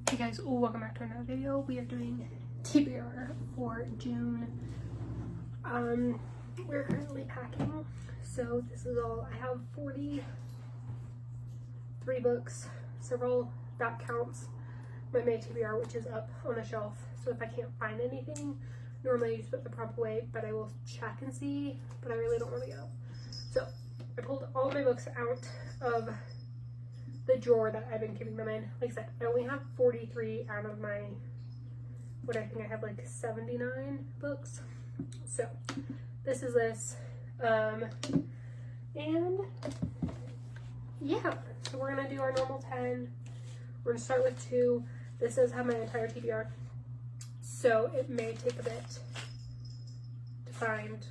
Hey guys, welcome back to another video. We are doing TBR for June. We're currently packing, so this is all. I have 43 books, several that counts my May TBR, which is up on the shelf. So if I can't find anything, normally I just put the proper way, but I will check and see, but I really don't want to go. So I pulled all my books out of the drawer that I've been keeping them in. Like I said, I only have 43 out of my, what I think I have like 79 books. So this is this. And yeah, so we're gonna do our normal 10. We're gonna start with 2. This does have my entire TBR, so it may take a bit to find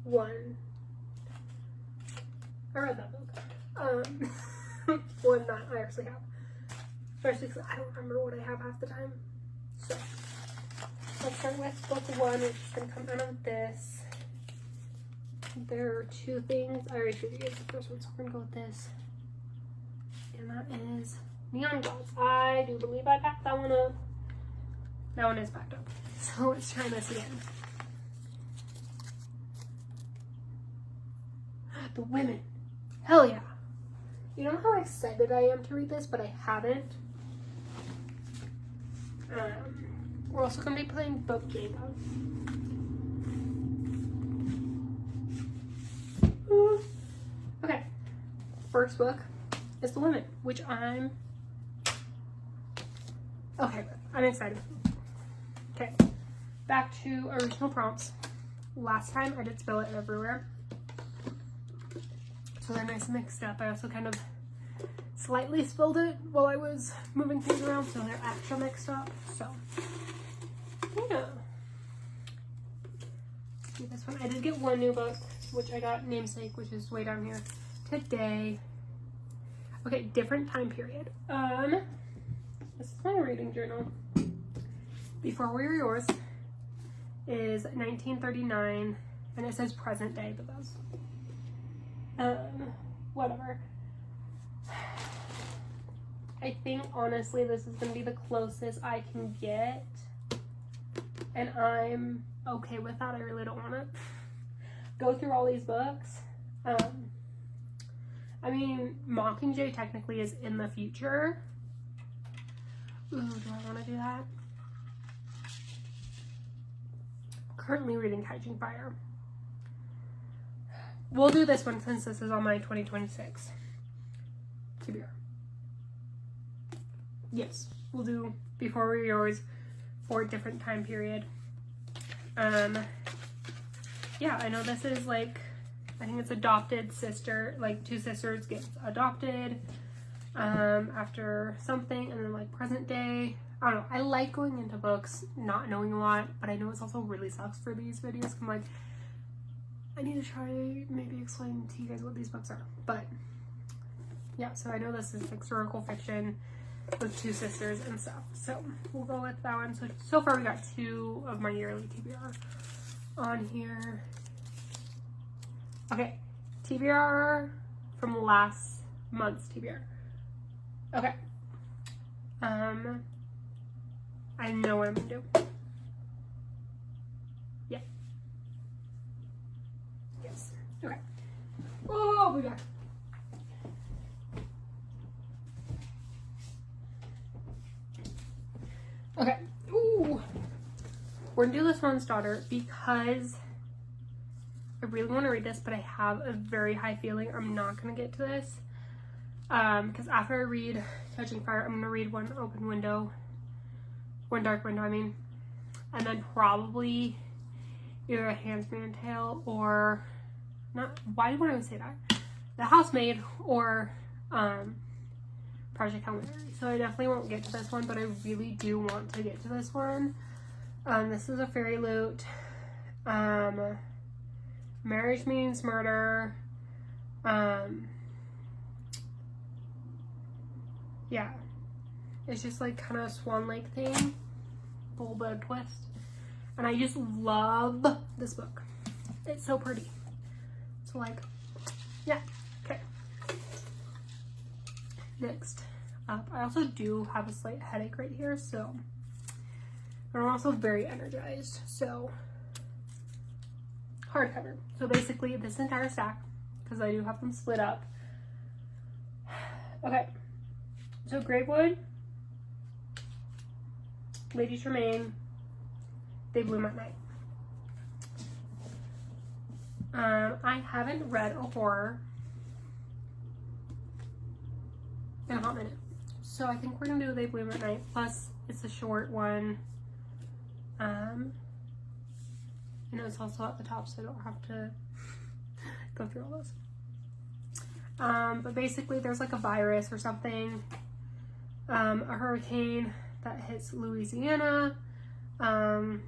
1. I read that book. One that I actually have, especially because I don't remember what I have half the time. So let's start with book 1, which is going to come out of this. There are 2 things. I already showed you guys the first one, so we're going to go with this, and that is Neon Gods. I do believe I packed that one up. That one is packed up, so let's try this again. The Women. Hell yeah. You don't know how excited I am to read this, but I haven't. We're also going to be playing book Jenga. Okay. First book is The Women, which I'm okay with. I'm excited. Okay. Back to original prompts. Last time I did spill it everywhere. So they're nice and mixed up. I also kind of slightly spilled it while I was moving things around, so they're extra mixed up. So, yeah. Let's do this one. I did get one new book, which I got, Namesake, which is way down here, today. Okay, different time period. This is my reading journal. Before We Were Yours is 1939, and it says present day, but that's whatever. I think honestly this is gonna be the closest I can get, and I'm okay with that. I really don't want to go through all these books. I mean, Mockingjay technically is in the future. Ooh, do I want to do that? Currently reading Catching Fire. We'll do this one since this is on my 2026 TBR. Yes, we'll do Before We Were Yours for a different time period. Yeah, I know this is like, I think it's adopted sister, like 2 sisters get adopted after something, and then like present day. I don't know. I like going into books not knowing a lot, but I know it's also really sucks for these videos. I'm like, I need to try maybe explain to you guys what these books are. But yeah, so I know this is historical fiction with 2 sisters and stuff. So we'll go with that one. So far we got 2 of my yearly TBR on here. Okay, TBR from last month's TBR. Okay. I know what I'm gonna do. Yeah. Yes. Okay. Oh, we got it. Okay. Ooh. We're gonna do This One's Daughter because I really want to read this, but I have a very high feeling I'm not gonna get to this. Because after I read Catching Fire, I'm gonna read One Dark Window, I mean, and then probably either A Handmaid's Tale or not. Why would I say that? The Housemaid or Project Hail Mary. So I definitely won't get to this one, but I really do want to get to this one. This is a fairy loot. Marriage Means Murder. Yeah. It's just like kind of Swan Lake thing. A little bit of twist. And I just love this book. It's so pretty. So like, yeah. Okay. Next, up. I also do have a slight headache right here, so, but I'm also very energized, so, hardcover. So basically this entire stack, because I do have them split up. Okay, so Grapewood, Lady Tremaine, They Bloom at Night. I haven't read a horror in a hot minute, so I think we're gonna do They Bloom at Night. Plus, it's a short one. You know, it's also at the top, so I don't have to go through all those. But basically, there's like a virus or something, a hurricane that hits Louisiana. A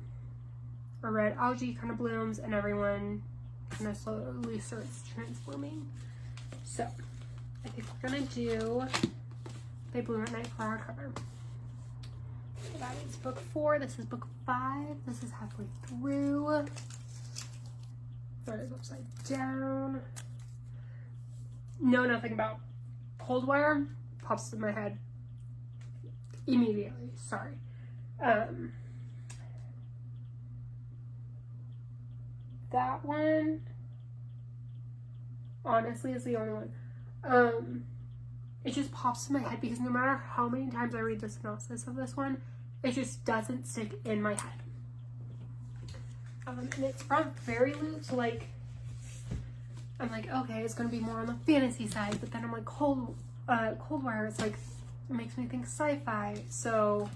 red algae kind of blooms, and everyone kind of slowly starts transforming. So, I think we're gonna do They Bloom at Night for hardcover. So that is book 4. This is book 5. This is halfway through. That is upside down. Know nothing about Coldwire. Pops in my head immediately. Sorry. That one, honestly, is the only one. It just pops in my head because no matter how many times I read the synopsis of this one, it just doesn't stick in my head. And it's from Fairy Loot, so like, I'm like, okay, it's gonna be more on the fantasy side, but then I'm like, Coldwire, it's like, it makes me think sci-fi, so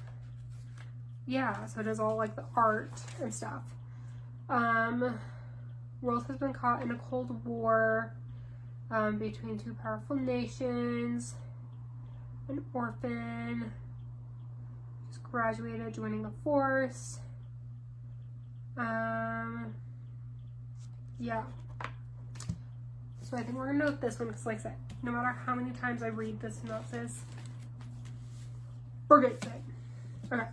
yeah, so it does all like the art and stuff. World has been caught in a cold war between two powerful nations. An orphan just graduated, joining the force. Yeah. So I think we're gonna go with this one because, like I said, no matter how many times I read the synopsis, we're good today. Okay.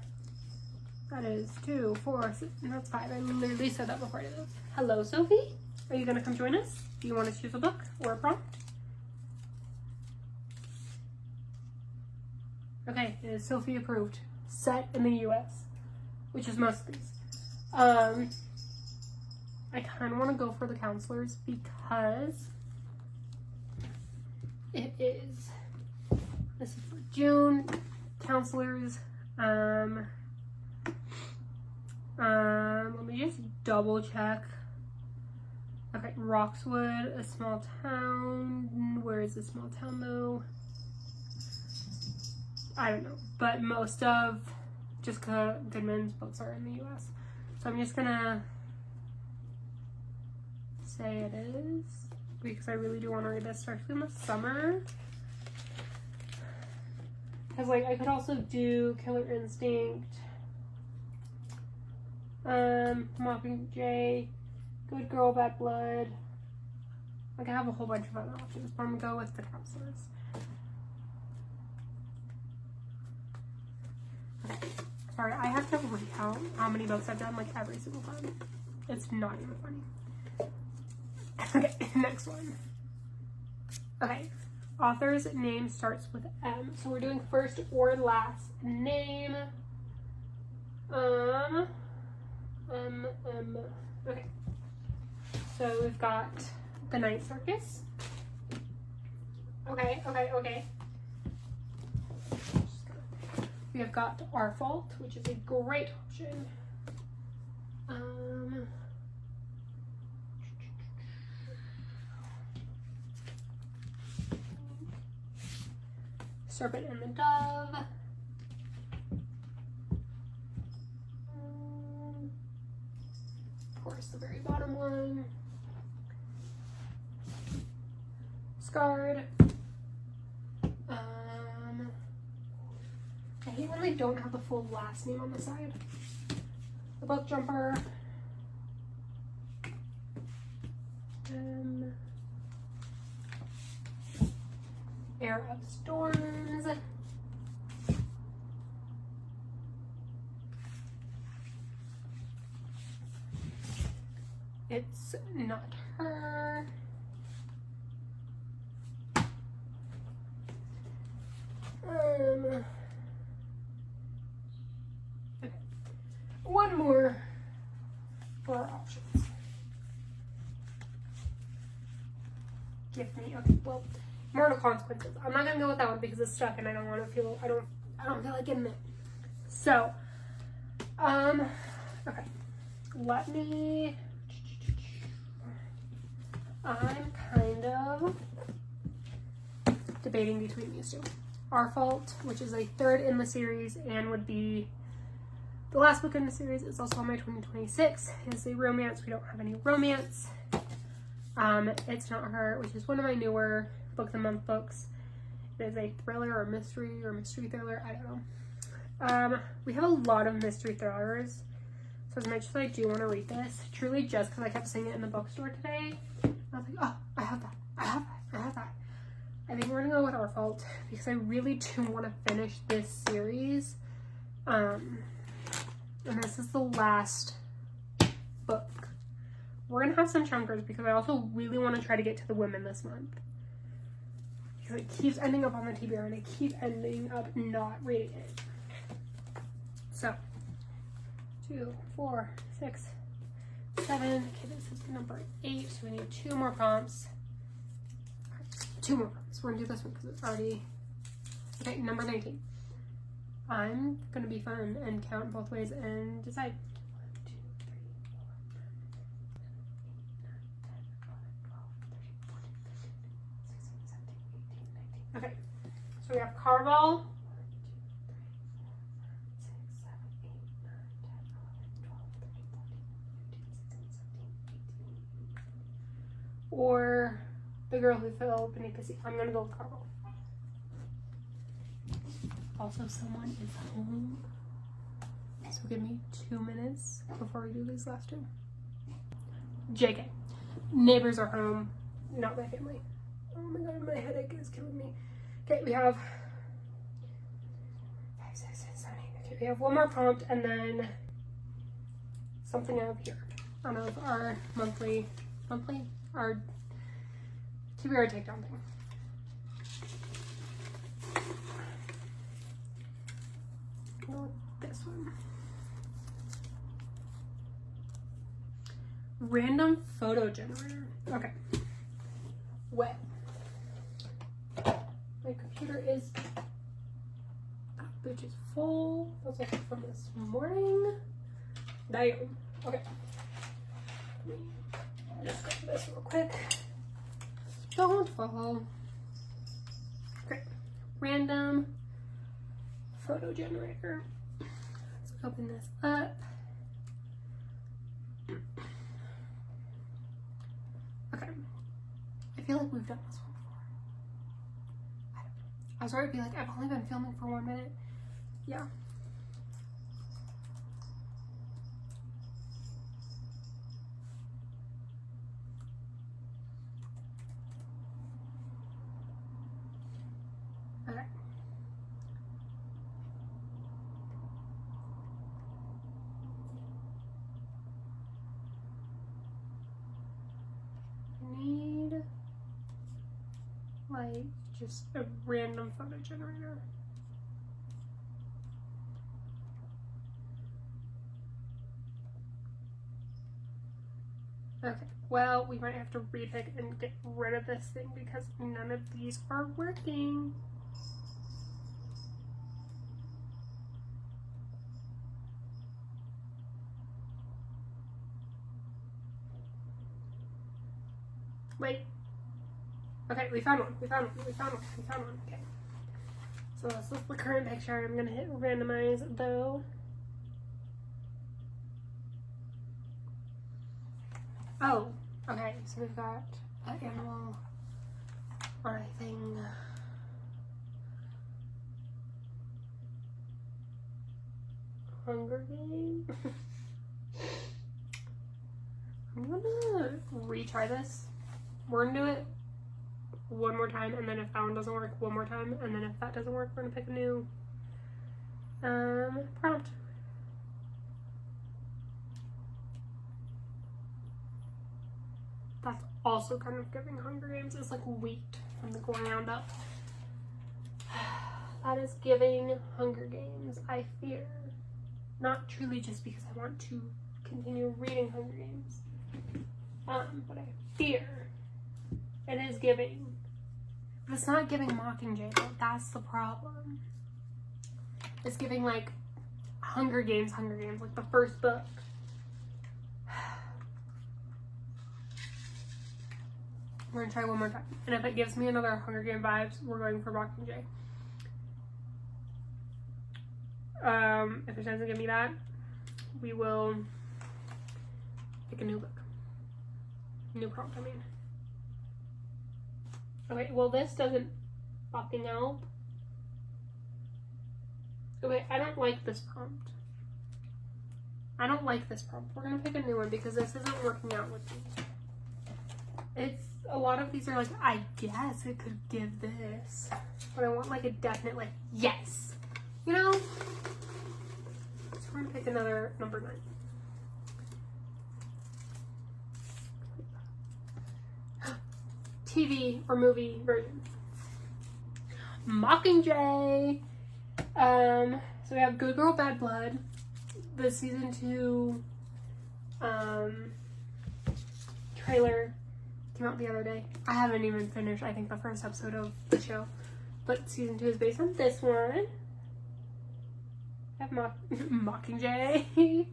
That is 2, 4, 6, no, that's 5. I literally said that before I did this. Hello, Sophie. Are you gonna come join us? Do you want to choose a book or a prompt? Okay, it is Sophie approved. Set in the US, which is most of these. I kind of want to go for the counselors because it is, this is for June, counselors. Let me just double check. Okay, Roxwood, a small town. Where is a small town though? I don't know, but most of Jessica Goodman's books are in the US. So I'm just gonna say it is, because I really do want to read this, especially in the summer. Because, like, I could also do Killer Instinct, Mockingjay, Good Girl, Bad Blood. Like, I have a whole bunch of other options, but I'm gonna go with the counselors. Okay. Sorry, I have to recount how many books I've done, like, every single time. It's not even funny. Okay, next one. Okay, author's name starts with M. So we're doing first or last name. Okay. So we've got The Night Circus. Okay. We have got Our Fault, which is a great option. Serpent and the Dove. Of course, the very bottom one. Scarred. I hate when they don't have the full last name on the side. The Book Jumper. Air of Storms. It's Not Her. gift me. Okay, well, Mortal Consequences. I'm not gonna go with that one because it's stuck and I don't want to feel. I don't feel like getting it. So, okay. Let me. I'm kind of debating between these two. Our Fault, which is a third in the series and would be the last book in the series. It's also on my 2026. It's a romance. We don't have any romance. It's Not Her, which is one of my newer book of the month books. It is a thriller or mystery thriller. I don't know. We have a lot of mystery thrillers. So as much as I do want to read this, truly just because I kept seeing it in the bookstore today, I was like, oh, I have that. I have that. I think we're going to go with Our Fault because I really do want to finish this series. And this is the last book. We're going to have some chunkers because I also really want to try to get to the women this month. Because it keeps ending up on the TBR and I keep ending up not reading it. So, 2, 4, 6, 7. Okay, this is number 8. So we need 2 more prompts. 2 more prompts. We're going to do this one because it's already... Okay, number 19. I'm going to be fun and count both ways and decide. 1, 2, 3, 4, 5, 6, 7, 8, 9, 10, 11, 12, 13, 14, 15, 16, 17, 18, 19. Okay, so we have Carval. 1, 2, 3, 4, 5, 6, 7, 8, 9, 10, 11, 12, 13, 14, 15, 16, 17, 18. Or The Girl Who Fell Beneath the Sea. I'm going to go with Carval. Also, someone is home. So give me 2 minutes before we do these last 2. JK. Neighbors are home. Not my family. Oh my god, my headache is killing me. Okay, we have 5, 6, 7, 8. Okay, we have 1 more prompt and then something out of here. Out of our our TBR takedown thing. Go with this one. Random photo generator. Okay. Wet. My computer is... That bitch is full. That's also from this morning. Damn. Okay. Just grab this real quick. Don't fall. Okay. Random photo generator. Let's open this up. Okay. I feel like we've done this one before. I don't know. I was sorry to be like, I've only been filming for 1 minute. Yeah. Okay. Need like just a random photo generator. Okay, well, we might have to repick and get rid of this thing because none of these are working. Wait. Okay, we found one. Okay. So this is the current picture. I'm gonna hit randomize though. Oh, okay. So we've got an animal or a thing. Hunger Games. I'm gonna retry this. We're gonna do it 1 more time, and then if that one doesn't work, 1 more time, and then if that doesn't work, we're gonna pick a new prompt. That's also kind of giving Hunger Games. It's like wheat from the ground up. That is giving Hunger Games, I fear. Not truly just because I want to continue reading Hunger Games, but I fear It is giving. But it's not giving Mockingjay though. That's the problem. It's giving like Hunger Games, like the first book. We're gonna try one more time. And if it gives me another Hunger Game vibes, we're going for Mockingjay. If it doesn't give me that, we will pick a new book. New prompt, I mean. Okay, well this doesn't fucking help. Okay, I don't like this prompt. We're gonna pick a new one because this isn't working out with me. It's, a lot of these are like, I guess it could give this. But I want like a definite like, yes. You know? So we're gonna pick another number 9. TV or movie version. Mockingjay. So we have Good Girl, Bad Blood. The season 2 trailer came out the other day. I haven't even finished, I think, the first episode of the show. But season 2 is based on this one. I have Mockingjay.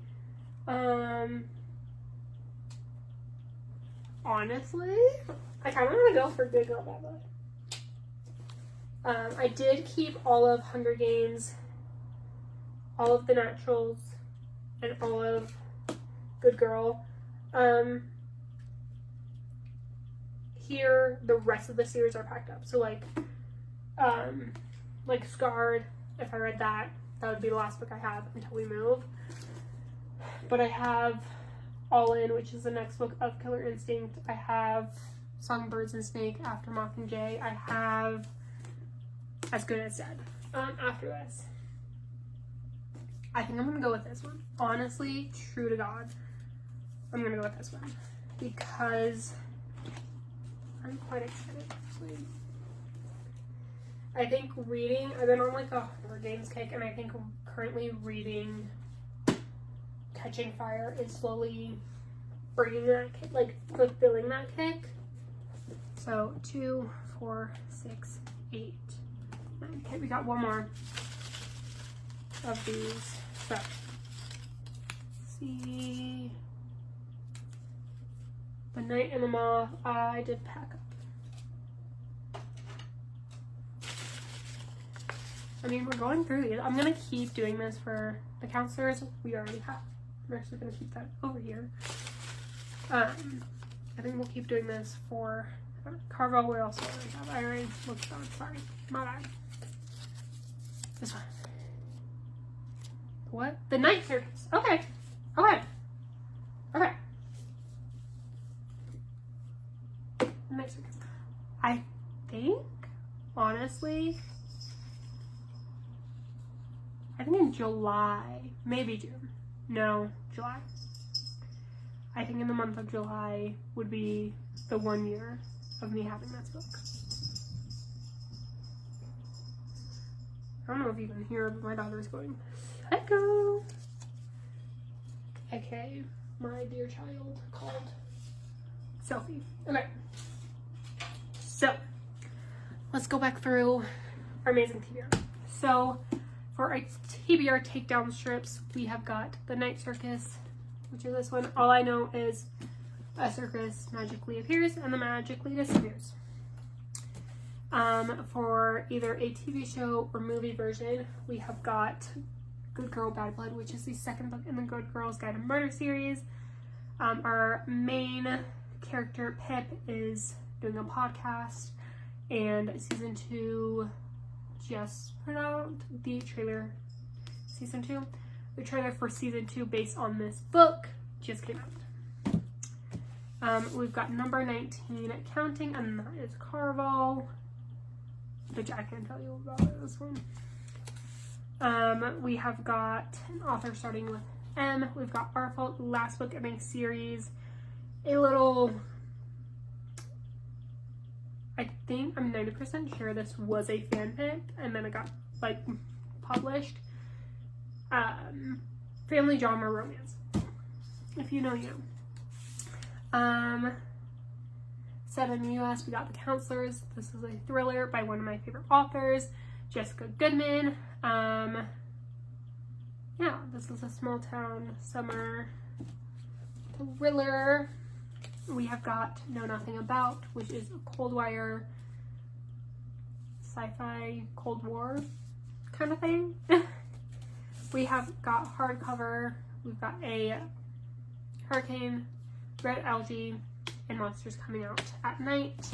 Honestly, I kind of want to go for Good Girl, Bad Blood. I did keep all of Hunger Games, all of The Naturals, and all of Good Girl. Here, the rest of the series are packed up. So like Scarred, if I read that, that would be the last book I have until we move. But I have All In, which is the next book of Killer Instinct. I have Songbirds and Snake after Mockingjay. I have As Good as Dead after this. I think I'm gonna go with this one. Honestly, true to God, I'm gonna go with this one because I'm quite excited actually. I think reading, I've been on like a Hunger Games kick, and I think currently reading Catching Fire is slowly bringing that kick, like fulfilling that kick. So 2, 4, 6, 8, 9. Okay, we got one more of these. So, see, The Night and the Moth. I did pack up. I mean, we're going through these. I'm gonna keep doing this for the counselors. We already have. I'm actually gonna keep that over here. I think we'll keep doing this for Carvel. We also already have. I already looked at that. Sorry, my bad. This one. What? The Night Circus. Okay. Okay. Okay. Night Circus. I think, honestly, I think in July, maybe June. No, July. I think in the month of July would be the 1 year of me having this book. I don't know if you can hear, but my daughter's going psycho. Okay, my dear child called Sophie. Okay, so let's go back through our amazing TBR. So for our TBR takedown strips, we have got The Night Circus, which is this one. All I know is a circus magically appears and then magically disappears. For either a TV show or movie version, we have got Good Girl, Bad Blood, which is the second book in the Good Girls Guide to Murder series. Our main character, Pip, is doing a podcast, and season 2 just put out the trailer. Season 2? The trailer for season 2 based on this book just came out. We've got number 19, Counting, and that is Carvel, which I can't tell you about this one. We have got an author starting with M. We've got Artful, last book in a series. A little, I think, I'm 90% sure this was a fanfic, and then it got, like, published. Family drama romance. If you know, you know. Set in the US, we got The Counselors. This is a thriller by one of my favorite authors, Jessica Goodman. Yeah, this is a small town summer thriller. We have got Know Nothing About, which is a Cold Wire sci-fi Cold War kind of thing. We have got hardcover. We've got a Hurricane, Red Algae, and Monsters Coming Out at Night.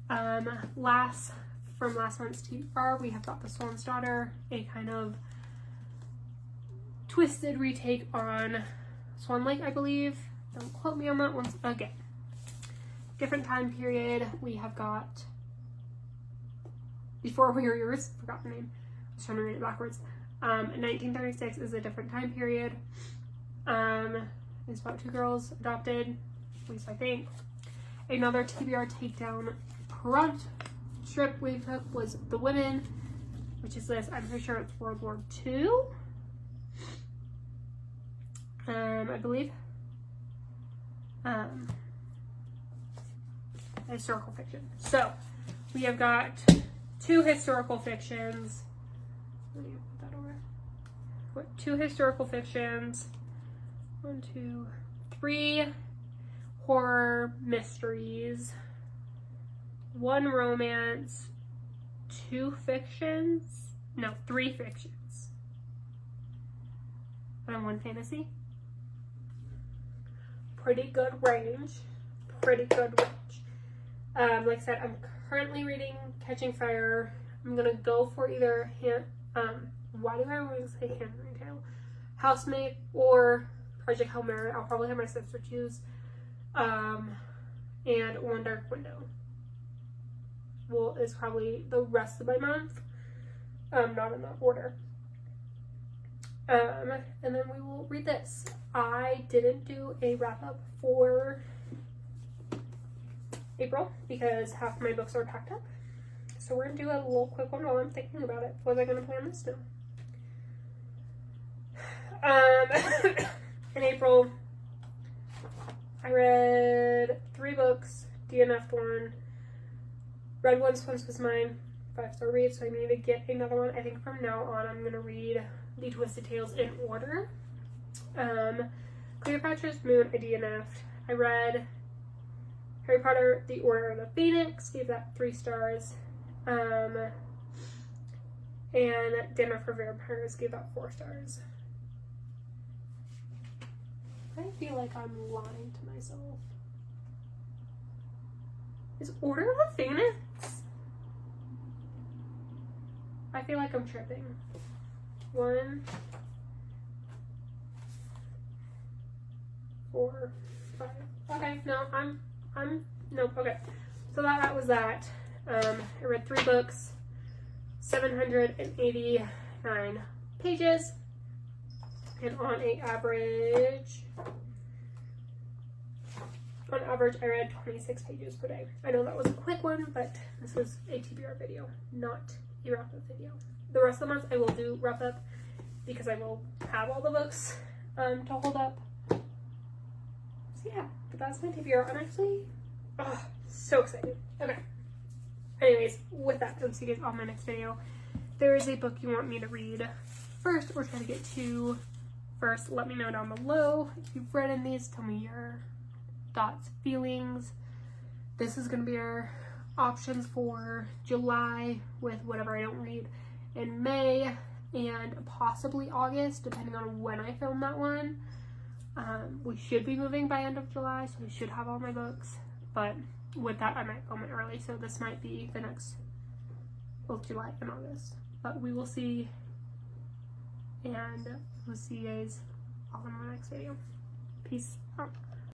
From last month's TBR, we have got The Swan's Daughter, a kind of twisted retake on Swan Lake, I believe. Don't quote me on that once again. Different time period, we have got Before Warriors, forgot the name. I was trying to read it backwards. 1936 is a different time period. It's about two girls adopted, at least I think. Another TBR takedown prompt strip we took was The Women, which is this. I'm pretty sure it's World War II. I believe. Historical fiction. So we have got two historical fictions. Let me put that over. What, two historical fictions. 1, 2, 3 horror mysteries. 1 romance. 2 fictions. No, 3 fictions. And 1 fantasy. Pretty good range. Pretty good range. Like I said, I'm currently reading Catching Fire. I'm gonna go for either why do I always say Handmaid's Tale? Housemaid or Project Hail Mary. I'll probably have my sister choose. And One Dark Window. Well, is probably the rest of my month. Not in that order. And then we will read this. I didn't do a wrap up for April because half my books are packed up. So we're going to do a little quick one while I'm thinking about it. Was I going to plan this now? In April, I read 3 books, DNF'd 1, read Once Was Mine, 5-star read, so I need to get another one. I think from now on I'm going to read The Twisted Tales in order. Cleopatra's Moon, I DNF'd. I read Harry Potter, The Order of the Phoenix, gave that 3 stars. And Dinner for Vampires, gave that 4 stars. I feel like I'm lying to myself. Is Order of the Phoenix? I feel like I'm tripping. 1, 4, 5. Okay, no, nope, okay. So that was that. I read 3 books, 789 pages, and on average, I read 26 pages per day. I know that was a quick one, but this was a TBR video, not a wrap-up video. The rest of the month I will do wrap-up because I will have all the books to hold up. So yeah, but that's my TBR. I'm actually so excited. Okay. Anyways, with that, I'll see you guys on my next video. If there is a book you want me to read first or try to get to first, let me know down below. If you've read in these, tell me your thoughts, feelings. This is going to be our options for July with whatever I don't read in May and possibly August, depending on when I film that one. We should be moving by end of July, so we should have all my books, but with that, I might film it early, so this might be the next, both July and August. But we will see, and we'll see you guys all in the next video. Peace out.